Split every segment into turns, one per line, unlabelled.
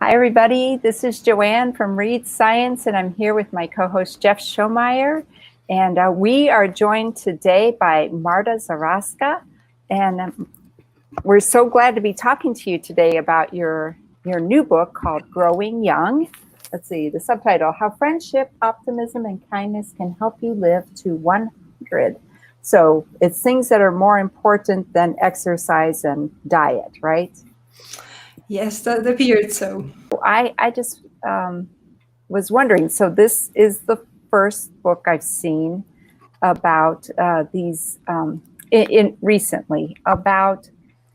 Hi, everybody. This is Joanne from Read Science, and I'm here with my co-host, Jeff Shaumeyer. And we are joined today by Marta Zaraska. And we're so glad to be talking to you today about your new book called Growing Young. Let's see, the subtitle, How Friendship, Optimism, and Kindness Can Help You Live to 100. So it's things that are more important than exercise and diet, right?
Yes, that appeared so.
I just was wondering, so this is the first book I've seen about these recently, about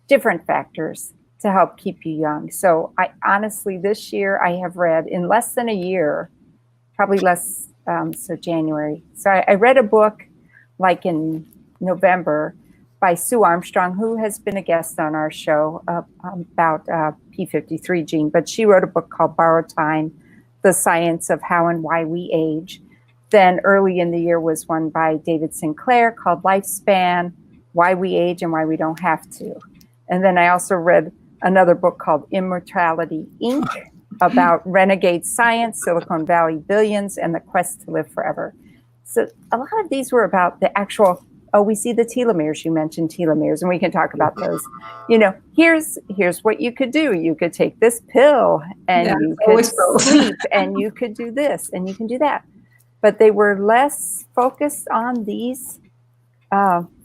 different factors to help keep you young. So I honestly, this year I have read in less than a year, probably less, so January. So I read a book like in November by Sue Armstrong, who has been a guest on our show about P53 gene, but she wrote a book called Borrowed Time, The Science of How and Why We Age. Then early in the year was one by David Sinclair called Lifespan, Why We Age and Why We Don't Have to. And then I also read another book called Immortality, Inc., about renegade science, Silicon Valley billions, and the quest to live forever. So a lot of these were about the actual, we see the telomeres. You mentioned telomeres, and we can talk about those. You know, here's what you could do. You could take this pill, and you could sleep, and you could do this, and you can do that. But they were less focused on these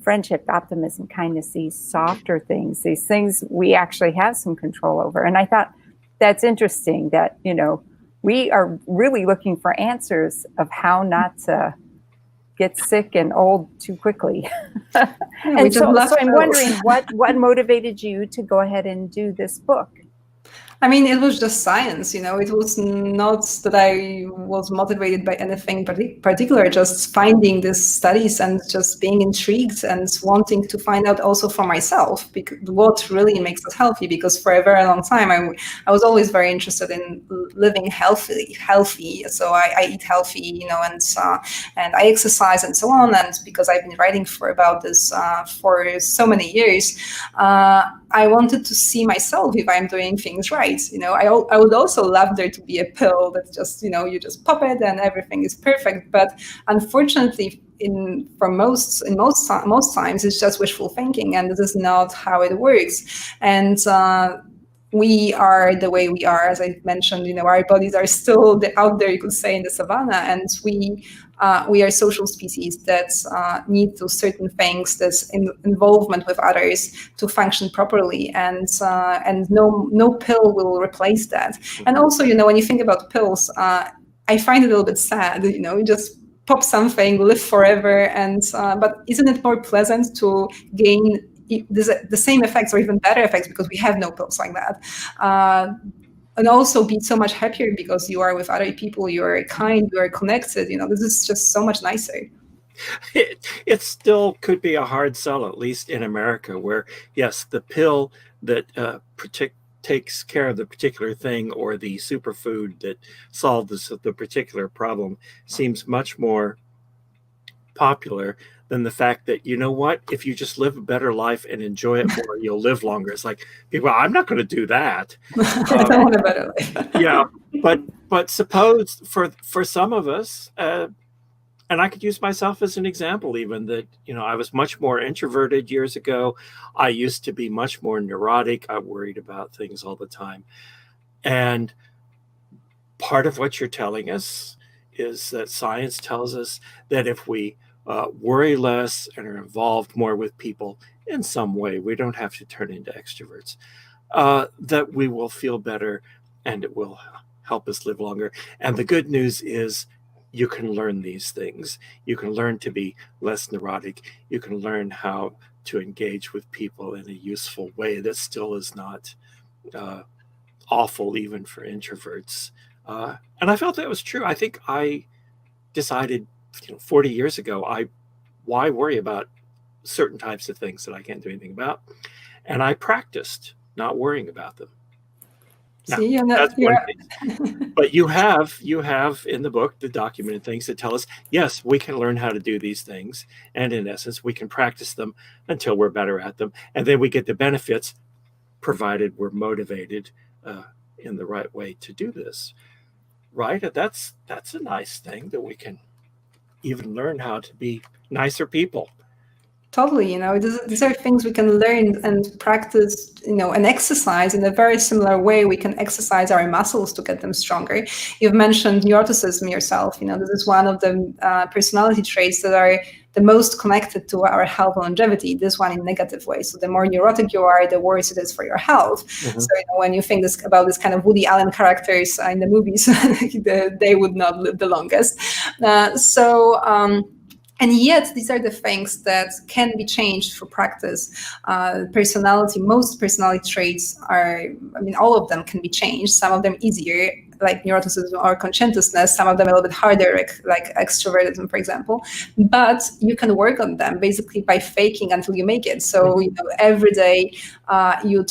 friendship, optimism, kindness, these softer things, these things we actually have some control over. And I thought that's interesting that, you know, we are really looking for answers of how not to get sick and old too quickly. And so I'm wondering what motivated you to go ahead and do this book?
I mean, it was just science, you know, it was not that I was motivated by anything particular, just finding these studies and just being intrigued and wanting to find out also for myself what really makes us healthy. Because for a very long time, I was always very interested in living healthy. So I eat healthy, you know, and I exercise and so on. And because I've been writing about this for so many years, I wanted to see myself if I'm doing things right. You know, I would also love there to be a pill that just, you know, you just pop it and everything is perfect. But unfortunately, most times it's just wishful thinking, and this is not how it works. And we are the way we are, as I mentioned. You know, our bodies are still out there, you could say, in the savannah, and we are social species that need to certain things, this involvement with others to function properly, and no pill will replace that. And also, you know, when you think about pills, I find it a little bit sad. You know, you just pop something, live forever, and but isn't it more pleasant to gain the same effects or even better effects because we have no pills like that? And also be so much happier because you are with other people, you are kind, you are connected. You know, this is just so much nicer.
It still could be a hard sell, at least in America, where, yes, the pill that takes care of the particular thing or the superfood that solves the particular problem seems much more popular than the fact that, you know what, if you just live a better life and enjoy it more, you'll live longer. It's like, people, I'm not going to do that.
I don't want a better life.
Yeah, but suppose for some of us, and I could use myself as an example, even that, you know, I was much more introverted years ago. I used to be much more neurotic. I worried about things all the time. And part of what you're telling us is that science tells us that if we worry less and are involved more with people in some way, we don't have to turn into extroverts, that we will feel better and it will help us live longer. And the good news is you can learn these things. You can learn to be less neurotic. You can learn how to engage with people in a useful way that still is not awful even for introverts. And I felt that was true. I think I decided 40 years ago, why worry about certain types of things that I can't do anything about? And I practiced not worrying about them. Now, that's one thing. But you have in the book the documented things that tell us, yes, we can learn how to do these things. And in essence, we can practice them until we're better at them. And then we get the benefits, provided we're motivated in the right way to do this, right? And that's a nice thing, that we can even learn how to be nicer people.
Totally, these are things we can learn and practice, and exercise in a very similar way. We can exercise our muscles to get them stronger. You've mentioned neuroticism yourself. This is one of the personality traits that are the most connected to our health and longevity, this one in negative ways. So the more neurotic you are, the worse it is for your health. Mm-hmm. So when you think about this kind of Woody Allen characters in the movies, they would not live the longest. And yet, these are the things that can be changed through practice. Most personality traits all of them can be changed. Some of them easier, like neuroticism or conscientiousness. Some of them a little bit harder, like extrovertism, for example. But you can work on them basically by faking until you make it. So every day you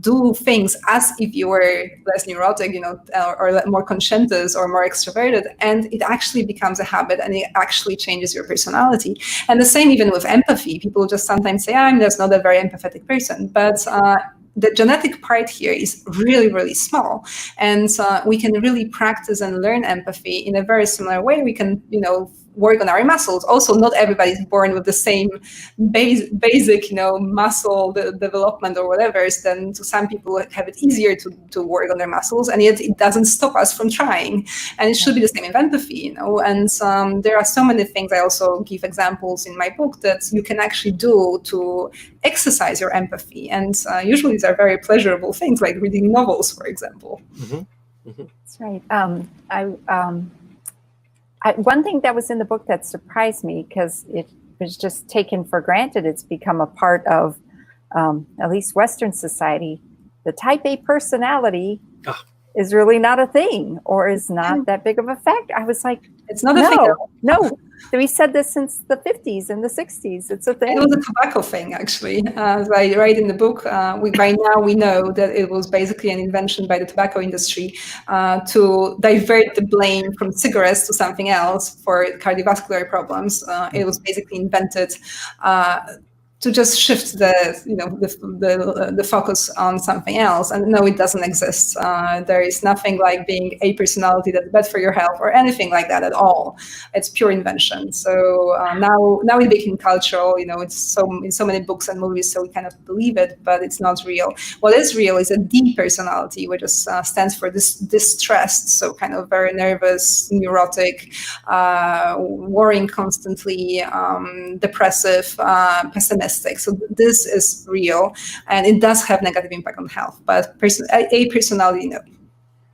do things as if you were less neurotic, or more conscientious or more extroverted, and it actually becomes a habit, and it actually changes your personality. And the same even with empathy. People just sometimes say, I'm just not a very empathetic person, but the genetic part here is really, really small. And we can really practice and learn empathy in a very similar way. We can, work on our muscles. Also, not everybody is born with the same basic, muscle development or whatever. Then some people have it easier to work on their muscles, and yet it doesn't stop us from trying. And it should be the same with empathy, And there are so many things. I also give examples in my book that you can actually do to exercise your empathy. And usually these are very pleasurable things, like reading novels, for example.
Mm-hmm. Mm-hmm. That's right. One thing that was in the book that surprised me, because it was just taken for granted, it's become a part of at least Western society, the type A personality is really not a thing, or is not that big of a fact. I was like,
it's not a thing.
No. We said this since the 50s and the 60s. It's a thing.
It was a tobacco thing, actually. As I write in the book, by now we know that it was basically an invention by the tobacco industry to divert the blame from cigarettes to something else for cardiovascular problems. It was basically invented to just shift the focus on something else. And no, it doesn't exist. There is nothing like being a personality that's bad for your health or anything like that at all. It's pure invention. So now it became cultural. It's in so many books and movies, so we kind of believe it, but it's not real. What is real is a D personality, which stands for distressed, so kind of very nervous, neurotic, worrying constantly, depressive, pessimistic. So this is real, and it does have negative impact on health. But a personality, no.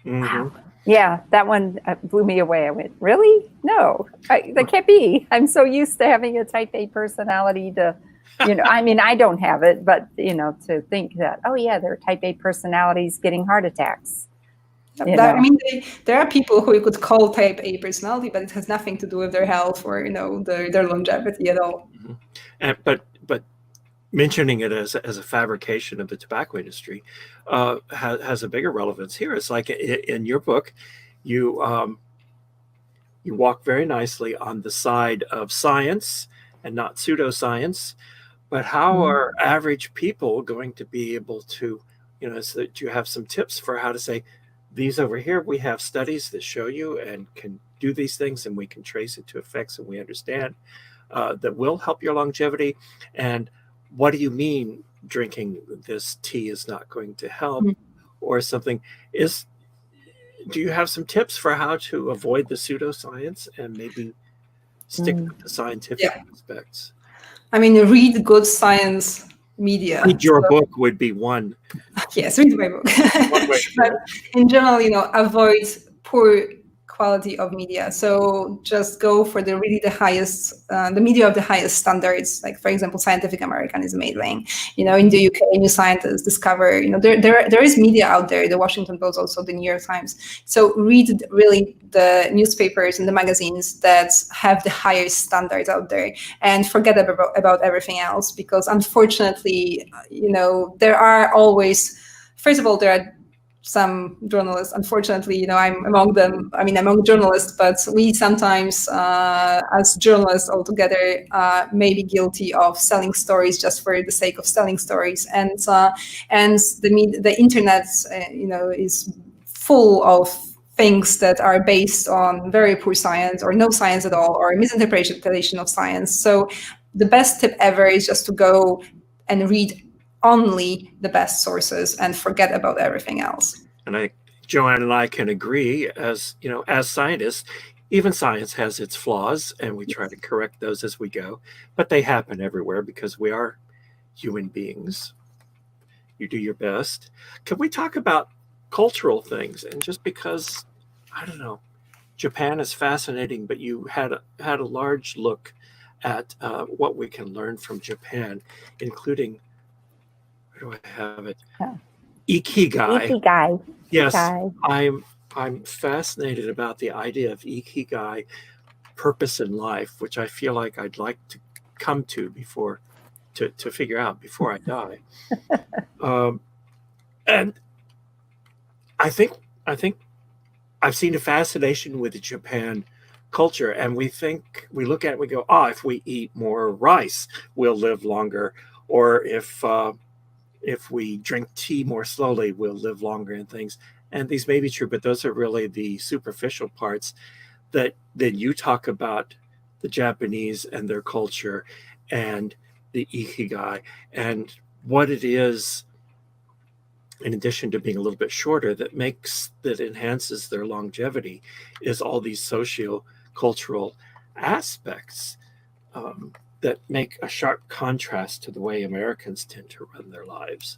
Mm-hmm. Wow. Yeah, that one blew me away. I went, really? No, that can't be. I'm so used to having a type A personality to, I don't have it, but, to think that, oh, yeah, there are type A personalities getting heart attacks.
There are people who you could call type A personality, but it has nothing to do with their health or, their longevity at all.
Mm-hmm. But mentioning it as a fabrication of the tobacco industry has a bigger relevance here. It's like in your book, you walk very nicely on the side of science and not pseudoscience. But how are average people going to be able to, so that you have some tips for how to say, these over here, we have studies that show you and can do these things, and we can trace it to effects, and we understand that will help your longevity. And what do you mean drinking this tea is not going to help, or something? Do you have some tips for how to avoid the pseudoscience and maybe stick with the scientific aspects?
Read good science media.
Read your book would be one.
Yes, read my book. But in general, avoid poor quality of media. So just go for the highest, the media of the highest standards. Like, for example, Scientific American is amazing. In the UK, New Scientist, Discover. There is media out there. The Washington Post, also the New York Times. So read really the newspapers and the magazines that have the highest standards out there, and forget about everything else. Because unfortunately, there are always. First of all, there are some journalists, unfortunately, I'm among them. Among journalists, but we sometimes, as journalists altogether, may be guilty of selling stories just for the sake of selling stories. And the internet, is full of things that are based on very poor science or no science at all, or misinterpretation of science. So the best tip ever is just to go and read only the best sources and forget about everything else.
And Joanne and I can agree, as as scientists, even science has its flaws, and we try to correct those as we go, but they happen everywhere because we are human beings. You do your best. Can we talk about cultural things? And just because, I don't know, Japan is fascinating, but you had a large look at what we can learn from Japan, including, where do I have it?
Oh.
Ikigai.
Ikigai.
Yes,
Ikigai.
I'm fascinated about the idea of Ikigai, purpose in life, which I feel like I'd like to come to before to figure out before I die. And I think I've seen a fascination with the Japan culture, and we look at it, we go, if we eat more rice, we'll live longer, or if we drink tea more slowly, we'll live longer, and things. And these may be true, but those are really the superficial parts that you talk about the Japanese and their culture and the Ikigai and what it is, in addition to being a little bit shorter, that enhances their longevity, is all these socio-cultural aspects that make a sharp contrast to the way Americans tend to run their lives.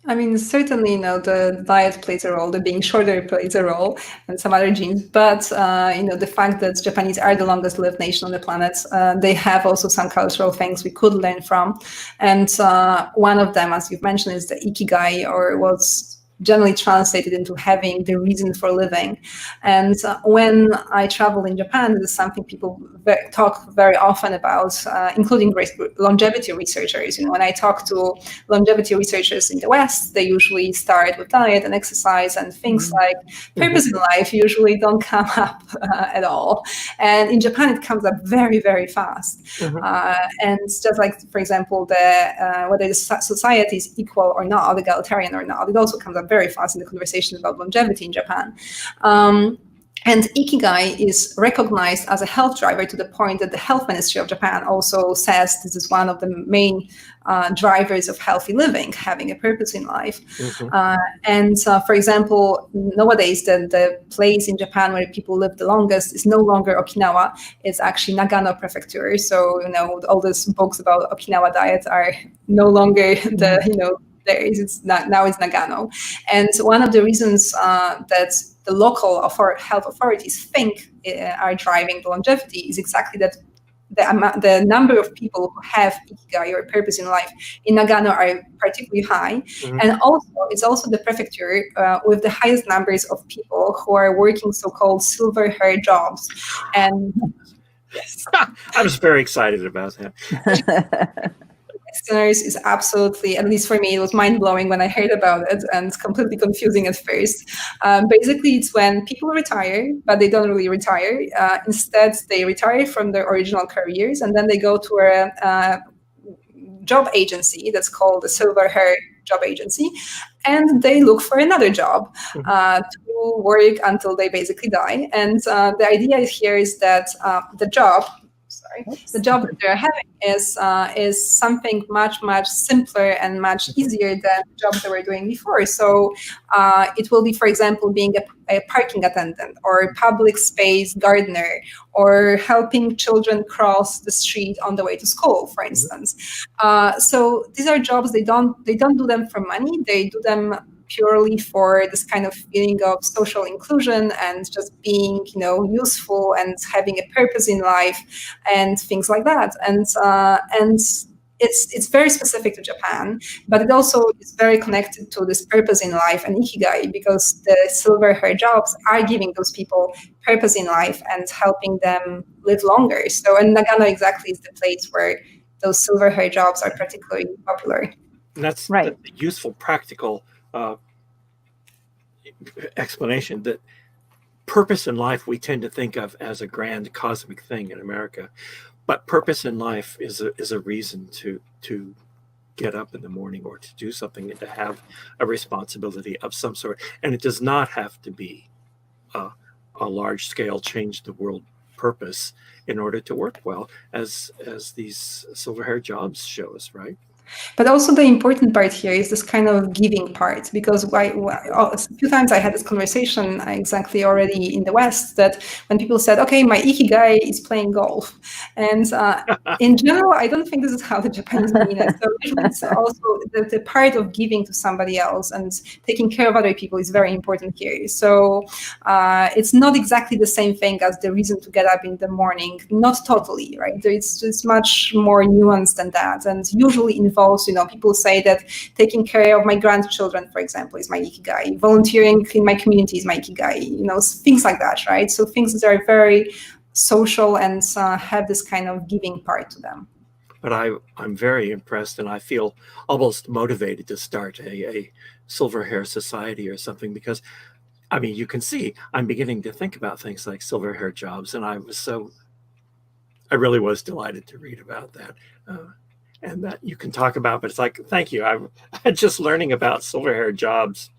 I mean, certainly, the diet plays a role, the being shorter plays a role, and some other genes. But, the fact that Japanese are the longest lived nation on the planet, they have also some cultural things we could learn from. And one of them, as you've mentioned, is the Ikigai, or what's generally translated into having the reason for living. And when I travel in Japan, this is something people talk very often about, including longevity researchers. When I talk to longevity researchers in the West, they usually start with diet and exercise, and things like purpose in life usually don't come up at all. And in Japan, it comes up very, very fast. And just like, for example, whether the society is equal or not, egalitarian or not, it also comes up very fast in the conversation about longevity in Japan. And Ikigai is recognized as a health driver to the point that the Health Ministry of Japan also says this is one of the main drivers of healthy living, having a purpose in life. And for example, nowadays the place in Japan where people live the longest is no longer Okinawa. It's actually Nagano Prefecture. So, all these books about Okinawa diet are no longer now it's Nagano. And one of the reasons that the local health authorities think are driving the longevity is exactly that the number of people who have Ikigai, or purpose in life, in Nagano are particularly high. And also, it's also the prefecture with the highest numbers of people who are working so-called silver hair jobs. And yes,
I was very excited about that.
Listeners is absolutely, at least for me, it was mind-blowing when I heard about it, and completely confusing at first. Basically, it's when people retire, but they don't really retire. Instead, they retire from their original careers, and then they go to a job agency that's called the Silver Hair Job Agency, and they look for another job to work until they basically die. And the idea here is that the job that they're having is something much, much simpler and much easier than the jobs they were doing before. So it will be, for example, being a parking attendant, or a public space gardener, or helping children cross the street on the way to school, for instance. So these are jobs, they don't do them for money. They do them purely for this kind of feeling of social inclusion and just being, useful and having a purpose in life and things like that. And it's very specific to Japan, but it also is very connected to this purpose in life and Ikigai, because the silver hair jobs are giving those people purpose in life and helping them live longer. So, and Nagano exactly is the place where those silver hair jobs are particularly popular.
And that's
right.
The useful, practical explanation. That purpose in life we tend to think of as a grand cosmic thing in America, but purpose in life is a reason to get up in the morning or to do something and to have a responsibility of some sort. And it does not have to be a large scale change the world purpose in order to work well, as these silver-haired jobs show us, right?
But also the important part here is this kind of giving part, because a few times I had this conversation exactly already in the West, that when people said, okay, my ikigai is playing golf. And in general, I don't think this is how the Japanese mean it. So usually it's also the part of giving to somebody else and taking care of other people is very important here. So it's not exactly the same thing as the reason to get up in the morning, not totally, right? It's much more nuanced than that, and usually involves, people say that taking care of my grandchildren, for example, is my ikigai. Volunteering in my community is my ikigai, things like that, right? So things that are very social and have this kind of giving part to them.
But I'm very impressed, and I feel almost motivated to start a silver hair society or something, because I mean, you can see I'm beginning to think about things like silver hair jobs, and I really was delighted to read about that. And that you can talk about, but it's like, thank you. I'm just learning about silver-haired jobs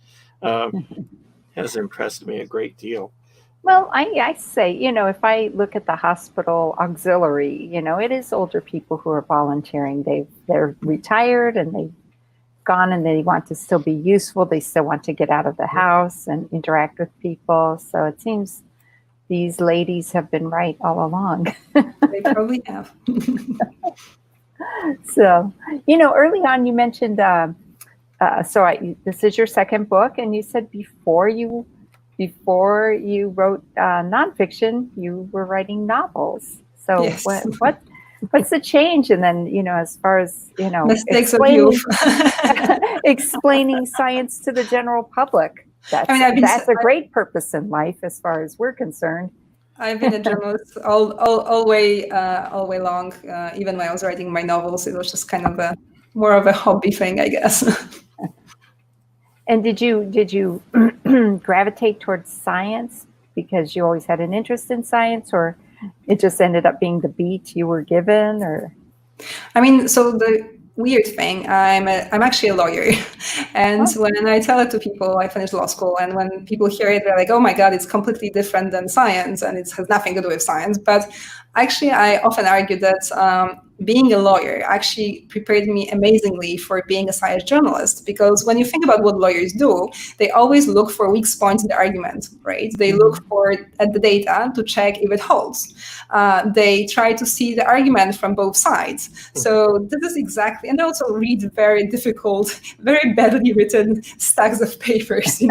has impressed me a great deal.
Well, I say, if I look at the hospital auxiliary, it is older people who are volunteering. They're retired and they've gone and they want to still be useful. They still want to get out of the house and interact with people. So it seems these ladies have been right all along.
They probably have.
So, early on you mentioned, this is your second book, and you said before you wrote nonfiction, you were writing novels. So
yes.
what's the change? And then, as far as,
mistakes of youth.
explaining science to the general public, that's a great purpose in life as far as we're concerned.
I've been a journalist all way long. Even when I was writing my novels, it was just kind of more of a hobby thing, I guess.
And did you gravitate towards science because you always had an interest in science, or it just ended up being the beat you were given? Or
I mean, so the weird thing, I'm actually a lawyer, and when I tell it to people, I finished law school, and when people hear it, they're like, oh my god, it's completely different than science, and it has nothing to do with science. But actually, I often argue that being a lawyer actually prepared me amazingly for being a science journalist, because when you think about what lawyers do, they always look for weak points in the argument, right? They look at the data to check if it holds. They try to see the argument from both sides. So this is exactly, and they also read very difficult, very badly written stacks of papers,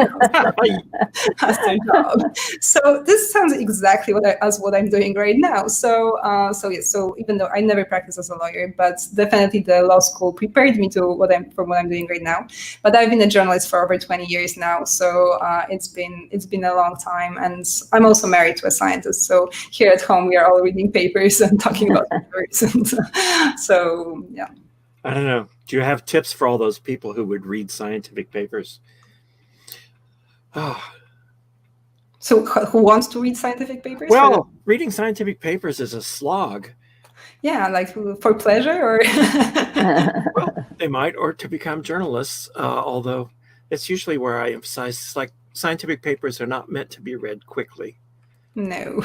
as their job. So this sounds exactly what I'm doing right now. So even though I never practiced as a lawyer, but definitely the law school prepared me to what I'm doing right now. But I've been a journalist for over 20 years now, so it's been a long time, and I'm also married to a scientist. So here at home, we are all reading papers and talking about papers, and so yeah.
I don't know. Do you have tips for all those people who would read scientific papers? Oh.
So who wants to read scientific papers?
Well, reading scientific papers is a slog.
Yeah, like for pleasure, or
well, they might, or to become journalists. Although it's usually where I emphasize, it's like scientific papers are not meant to be read quickly.
No,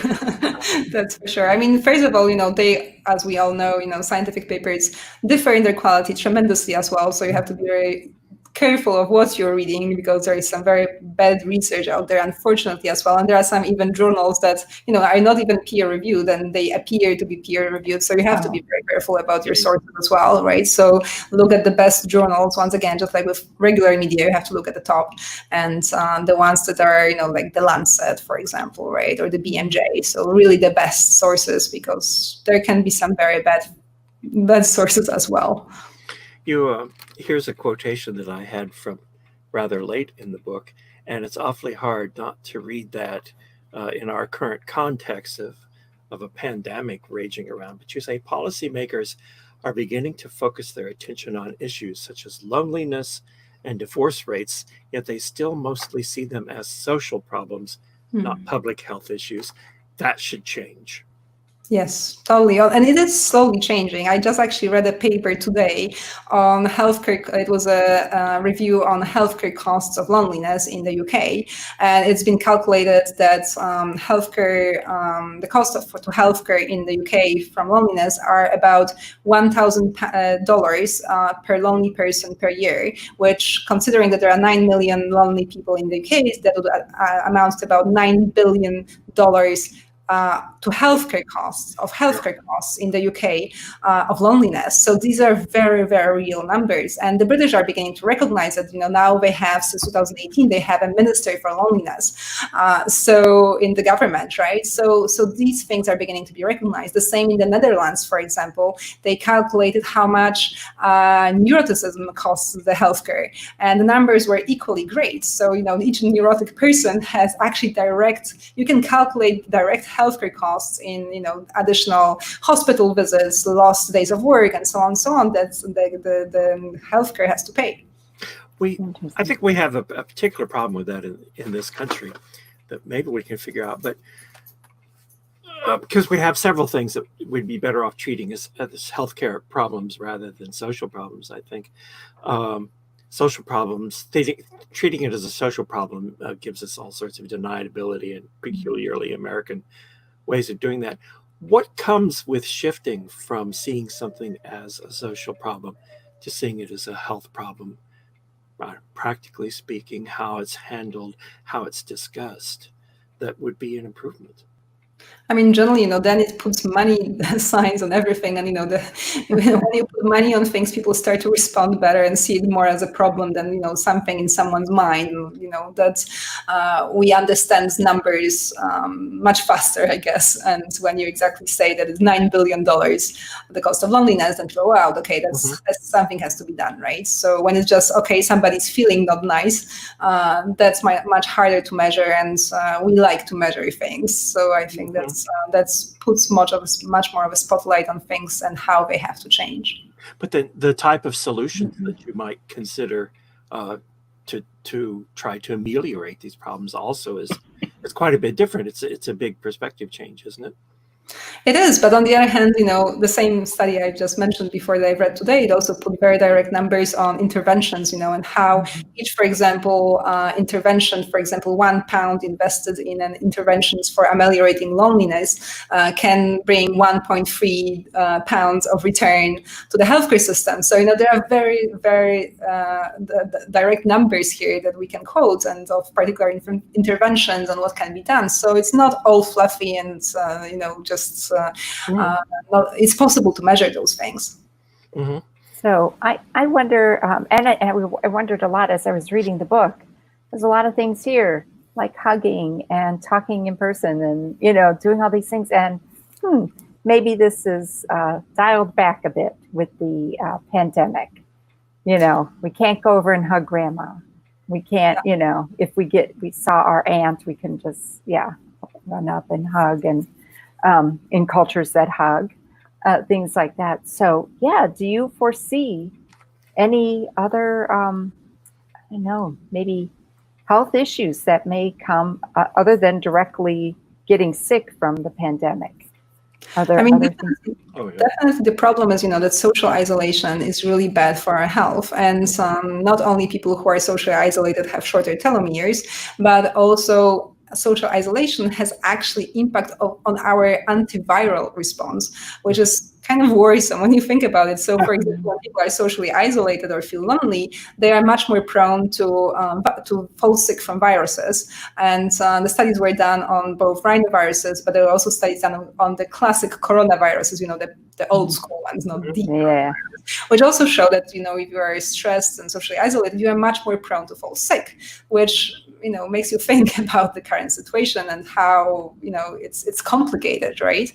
that's for sure. I mean, first of all, they, as we all know, scientific papers differ in their quality tremendously as well. So you have to be very careful of what you're reading, because there is some very bad research out there, unfortunately, as well. And there are some even journals that, are not even peer reviewed, and they appear to be peer reviewed. So you have to be very careful about your sources as well, right? So look at the best journals. Once again, just like with regular media, you have to look at the top, and the ones that are, like the Lancet, for example, right? Or the BMJ. So really the best sources, because there can be some very bad sources as well.
Here's a quotation that I had from rather late in the book, and it's awfully hard not to read that in our current context of a pandemic raging around. But you say policymakers are beginning to focus their attention on issues such as loneliness and divorce rates, yet they still mostly see them as social problems, not public health issues. That should change.
Yes, totally. And it is slowly changing. I just actually read a paper today on healthcare. It was a review on healthcare costs of loneliness in the UK. And it's been calculated that the cost to healthcare in the UK from loneliness are about $1,000 per lonely person per year, which, considering that there are 9 million lonely people in the UK, that would amount to about $9 billion to healthcare costs in the UK of loneliness. So these are very, very real numbers. And the British are beginning to recognize that, now they have, since 2018, they have a Minister for Loneliness. So in the government, right? So these things are beginning to be recognized. The same in the Netherlands, for example. They calculated how much neuroticism costs the healthcare. And the numbers were equally great. So, each neurotic person has actually you can calculate direct healthcare costs in, additional hospital visits, lost days of work, and so on, that's the healthcare has to pay.
I think we have a particular problem with that in this country that maybe we can figure out, but because we have several things that we'd be better off treating as healthcare problems rather than social problems, I think. Social problems, treating it as a social problem gives us all sorts of deniability and peculiarly American ways of doing that. What comes with shifting from seeing something as a social problem to seeing it as a health problem? Practically speaking, how it's handled, how it's discussed, that would be an improvement.
I mean, generally, then it puts money signs on everything. And, when you put money on things, people start to respond better and see it more as a problem than, something in someone's mind, that we understand numbers much faster, I guess. And when you exactly say that it's $9 billion, the cost of loneliness, then throw out, okay, that's something has to be done, right? So when it's just, okay, somebody's feeling not nice, that's much harder to measure. And we like to measure things. So I think that's puts much more of a spotlight on things and how they have to change.
But then the type of solutions that you might consider to try to ameliorate these problems also is quite a bit different. It's a big perspective change, isn't it?
It is, but on the other hand, the same study I just mentioned before that I read today, it also put very direct numbers on interventions, and how each, for example, intervention, for example, £1 invested in an interventions for ameliorating loneliness can bring 1.3 pounds of return to the healthcare system. So, there are very, very direct numbers here that we can quote and of particular interventions and what can be done. So it's not all fluffy and, just it's possible to measure those things.
Mm-hmm.
So I wonder, and I wondered a lot as I was reading the book. There's a lot of things here, like hugging and talking in person and, doing all these things. And maybe this is dialed back a bit with the pandemic. We can't go over and hug grandma. We can't, if we saw our aunt, we can just, run up and hug and in cultures that hug, things like that. So, do you foresee any other, maybe health issues that may come other than directly getting sick from the pandemic?
Definitely the problem is, that social isolation is really bad for our health. And not only people who are socially isolated have shorter telomeres, but also social isolation has actually impact on our antiviral response, which is kind of worrisome when you think about it. So, for example, when people are socially isolated or feel lonely, they are much more prone to fall sick from viruses. And the studies were done on both rhinoviruses, but there were also studies done on the classic coronaviruses, the old school ones, not the which also show that, if you are stressed and socially isolated, you are much more prone to fall sick, which makes you think about the current situation and how it's complicated, right?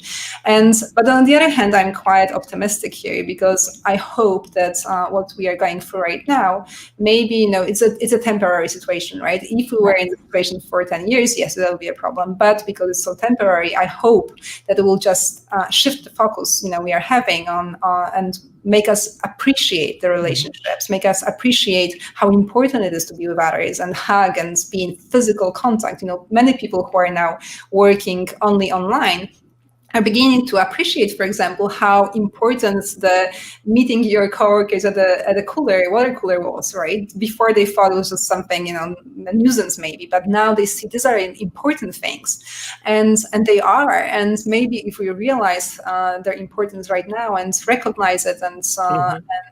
But on the other hand, I'm quite optimistic here because I hope that what we are going through right now, maybe it's a temporary situation, right? If we were in the situation for 10 years, yes, that will be a problem. But because it's so temporary, I hope that it will just shift the focus we are having on and make us appreciate the relationships, make us appreciate how important it is to be with others and hug and be in physical contact. Many people who are now working only online are beginning to appreciate, for example, how important the meeting your coworkers at the water cooler was, right? Before they thought it was just something, a nuisance maybe, but now they see these are important things, and they are. And maybe if we realize their importance right now and recognize it, and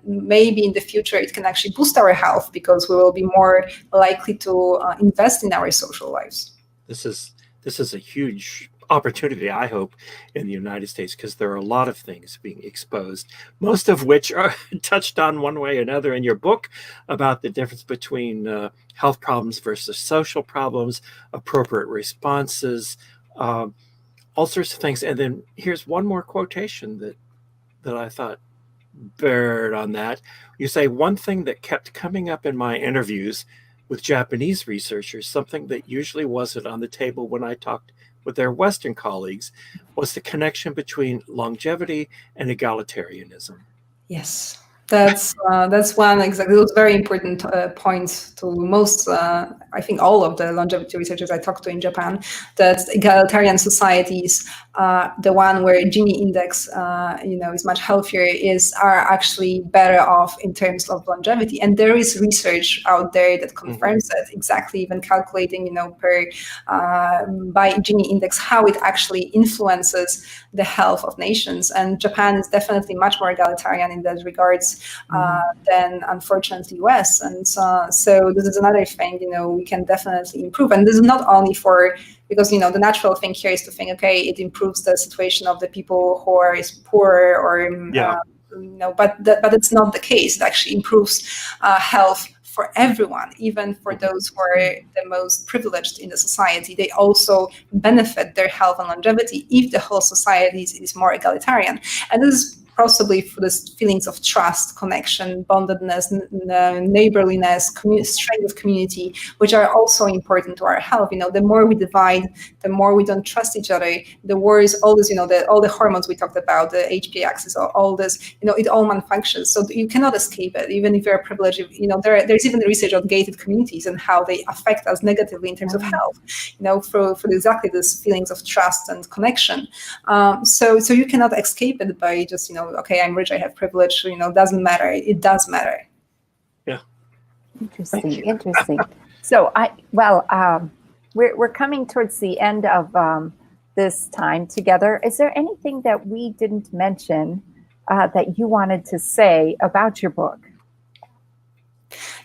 maybe in the future it can actually boost our health because we will be more likely to invest in our social lives.
This is a huge opportunity, I hope, in the United States, because there are a lot of things being exposed, most of which are touched on one way or another in your book about the difference between health problems versus social problems, appropriate responses, all sorts of things. And then here's one more quotation that I thought bared on that. You say, one thing that kept coming up in my interviews with Japanese researchers, something that usually wasn't on the table when I talked with their Western colleagues, was the connection between longevity and egalitarianism.
Yes, that's one exactly. It was very important point to most, I think, all of the longevity researchers I talked to in Japan. That egalitarian societies, the one where Gini index, is much healthier, are actually better off in terms of longevity. And there is research out there that confirms that, exactly, even calculating, by Gini index, how it actually influences the health of nations. And Japan is definitely much more egalitarian in that regards than, unfortunately, US. And so this is another thing, we can definitely improve. And this is not only because the natural thing here is to think, okay, it improves the situation of the people who are poor, or but it's not the case. It actually improves health for everyone, even for those who are the most privileged in the society. They also benefit their health and longevity if the whole society is more egalitarian. And this is possibly for these feelings of trust, connection, bondedness, neighborliness, strength of community, which are also important to our health. The more we divide, the more we don't trust each other, the worse all this, all the hormones we talked about, the HPA axis, all this, it all malfunctions. So you cannot escape it, even if you're privileged. There's even research on gated communities and how they affect us negatively in terms of health, for exactly these feelings of trust and connection. So you cannot escape it by just, okay, I'm rich, I have privilege, doesn't matter. It does matter.
Yeah.
Interesting. So we're coming towards the end of this time together. Is there anything that we didn't mention that you wanted to say about your book?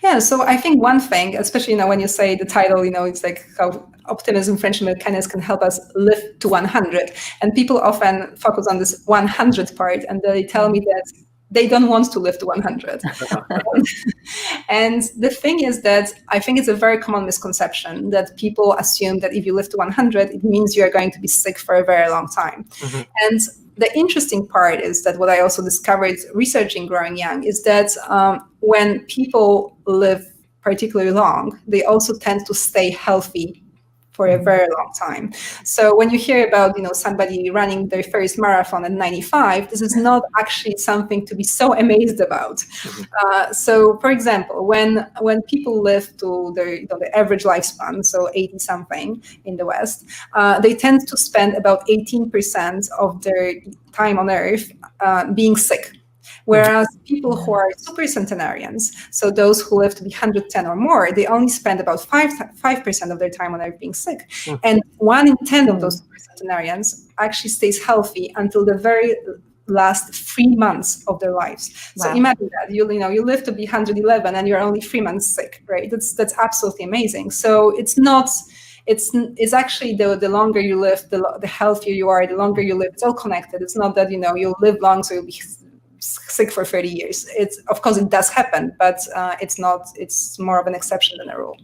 Yeah, so I think one thing, especially when you say the title, it's like how optimism, friendship, and kindness can help us live to 100. And people often focus on this 100 part, and they tell me that they don't want to live to 100. And the thing is that I think it's a very common misconception that people assume that if you live to 100, it means you're going to be sick for a very long time. And the interesting part is that what I also discovered researching Growing Young is that when people live particularly long, they also tend to stay healthy for a very long time. So when you hear about somebody running their first marathon at 95, this is not actually something to be so amazed about. So for example, when people live to their the average lifespan, so 80 something in the West, they tend to spend about 18% of their time on Earth being sick. Whereas people who are supercentenarians, so those who live to be 110 or more, they only spend about 5% of their time on Earth being sick. And 1 in 10 of those supercentenarians actually stays healthy until the very last 3 months of their lives. So imagine that you live to be 111 and you're only 3 months sick, right? That's absolutely amazing. So it's not. It's actually the longer you live, the healthier you are. The longer you live, it's all connected. It's not that you'll live long, so you'll be sick for 30 years. Of course it does happen, but it's not. It's more of an exception than a rule.